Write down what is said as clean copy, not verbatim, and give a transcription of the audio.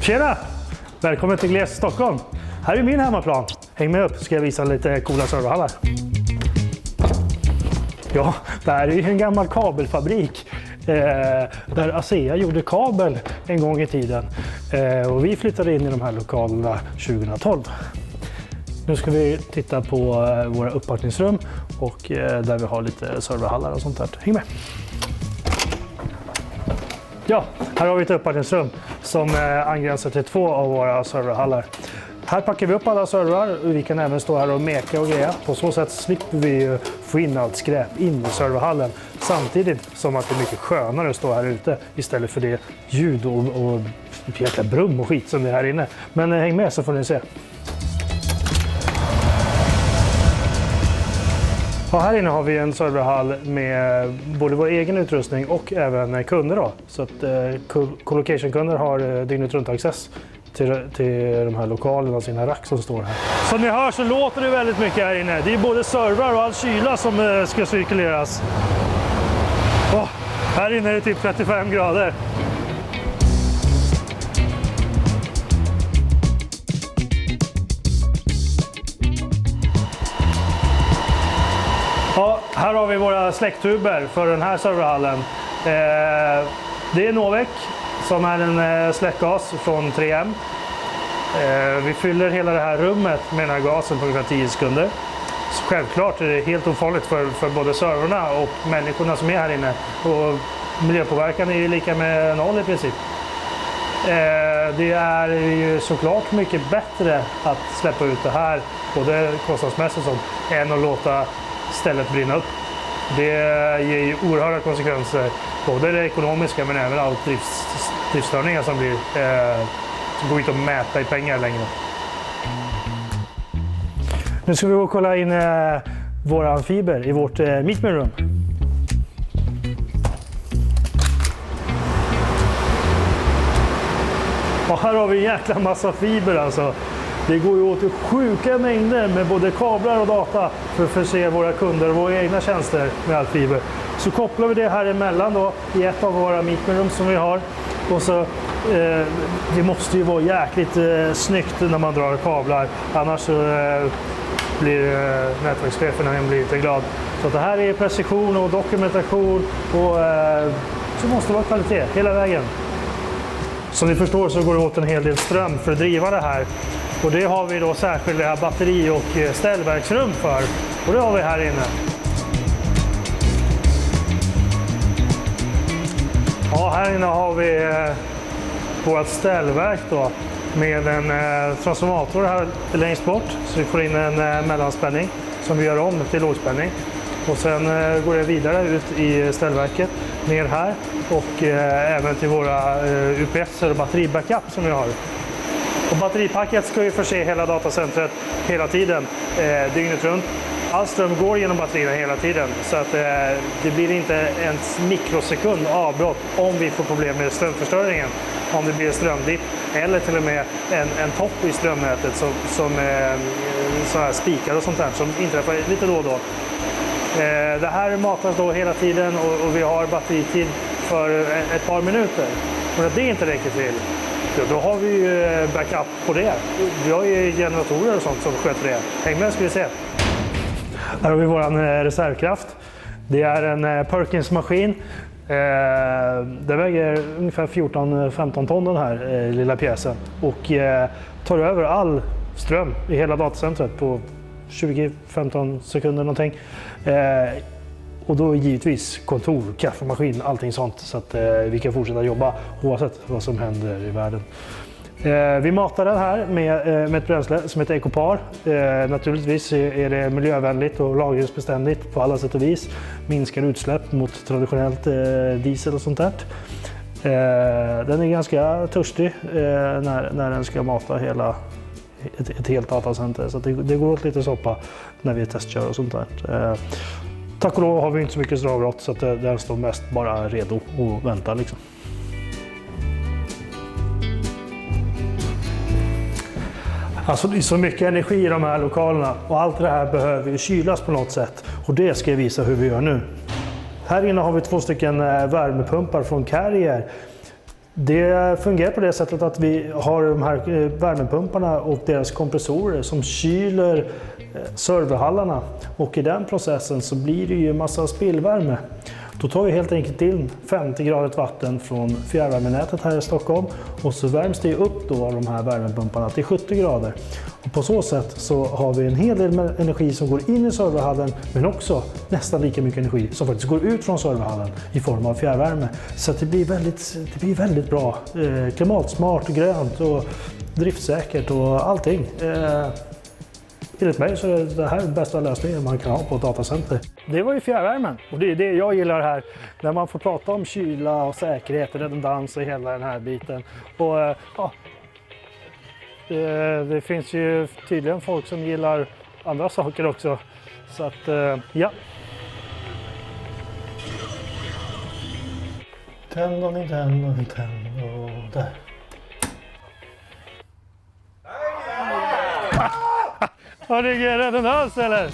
Tjena! Välkommen till Gles Stockholm. Här är min hemmaplan. Häng med upp ska jag visa lite coola serverhallar. Ja, det här är ju en gammal kabelfabrik där ASEA gjorde kabel en gång i tiden. Och vi flyttade in i de här lokalerna 2012. Nu ska vi titta på våra upppackningsrum och där vi har lite serverhallar och sånt där. Häng med! Ja, här har vi ett upppackningsrum som angränsar till 2 av våra serverhallar. Här packar vi upp alla servrar och vi kan även stå här och meka och greja. På så sätt slipper vi få in allt skräp in i serverhallen. Samtidigt som att det är mycket skönare att stå här ute istället för det ljud och jäkla brum och skit som det är här inne. Men häng med så får ni se. Ja, här inne har vi en serverhall med både vår egen utrustning och även kunder. Då. Så att colocation-kunder har dygnet runt access till de här lokalerna och sina rack som står här. Som ni hör så låter det väldigt mycket här inne. Det är både servrar och all kyla som ska cirkuleras. Här inne är det typ 35 grader. Ja, här har vi våra släcktuber för den här serverhallen. Det är Novec som är en släckgas från 3M. Vi fyller hela det här rummet med den här gasen på ungefär 10 sekunder. Så självklart är det helt ofarligt för både servrarna och människorna som är här inne. Och miljöpåverkan är ju lika med 0 i princip. Det är ju såklart mycket bättre att släppa ut det här, både kostnadsmässigt som än att låta stället brinna upp. Det ger ju oerhörda konsekvenser, både det ekonomiska men även allt driftstörningar som blir som går inte att mäta i pengar längre. Nu ska vi gå och kolla in våran fiber i vårt meetmeeting-rum. Och här har vi en jäkla massa fiber alltså. Det går ju åt sjuka mängder med både kablar och data för att förse våra kunder och våra egna tjänster med all fiber. Så kopplar vi det här emellan då i ett av våra meetmeeting som vi har. Och så, det måste ju vara jäkligt snyggt när man drar kablar. Annars så blir nätverkschefen inte glad. Så det här är precision och dokumentation och så måste det vara kvalitet hela vägen. Som ni förstår så går det åt en hel del ström för att driva det här. Och det har vi då särskilda batteri- och ställverksrum för. Och det har vi här inne. Ja, här inne har vi vårt ställverk då med en transformator här längst bort. Så vi får in en mellanspänning som vi gör om till lågspänning. Och sen går det vidare ut i ställverket ner här och även till våra UPS och batteribackup som vi har. Och batteripacket ska ju förse hela datacentret hela tiden, dygnet runt. All ström går genom batterierna hela tiden så att det blir inte en mikrosekund avbrott om vi får problem med strömförstöringen. Om det blir en strömdipp eller till och med en topp i strömnätet som så här spikar och sånt där som inträffar lite då och då. Det här matas då hela tiden och vi har batteritid för ett par minuter. Men att det inte räcker till, då har vi ju backup på det. Vi har ju generatorer och sånt som sköter det. Häng med ska vi se. Här har vi vår reservkraft. Det är en Perkins-maskin. Det väger ungefär 14-15 ton den här lilla pjäsen. Och tar över all ström i hela datacentret på 20-15 sekunder någonting. Och då givetvis kontor, kaffemaskin, allting sånt så att vi kan fortsätta jobba oavsett vad som händer i världen. Vi matar den här med ett bränsle som heter Ecopar. Naturligtvis är det miljövänligt och lagringsbeständigt på alla sätt och vis. Minskar utsläpp mot traditionellt diesel och sånt där. Den är ganska törstig när den ska mata hela ett helt datacenter. Så det går åt lite soppa när vi testkör och sånt där. Tack och lov har vi inte så mycket strömavbrott så att den står mest bara redo och väntar liksom. Alltså det är så mycket energi i de här lokalerna och allt det här behöver ju kylas på något sätt. Och det ska jag visa hur vi gör nu. Här inne har vi 2 stycken värmepumpar från Carrier. Det fungerar på det sättet att vi har de här värmepumparna och deras kompressorer som kyler serverhallarna, och i den processen så blir det ju en massa spillvärme. Då tar vi helt enkelt in 50 grader vatten från fjärrvärmenätet här i Stockholm, och så värms det upp då av de här värmepumparna till 70 grader. Och på så sätt så har vi en hel del energi som går in i serverhallen, men också nästan lika mycket energi som faktiskt går ut från serverhallen i form av fjärrvärme. Så att det blir väldigt bra, klimatsmart, grönt och driftsäkert och allting. Enligt mig så är det här den bästa lösningen man kan ha på ett datacenter. Det var ju fjärrvärmen, och det är det jag gillar här. När man får prata om kyla och säkerhet och redundans och hela den här biten. Och ja, det finns ju tydligen folk som gillar andra saker också. Så att ja. Nintendo, där. Har du ingen redundans eller?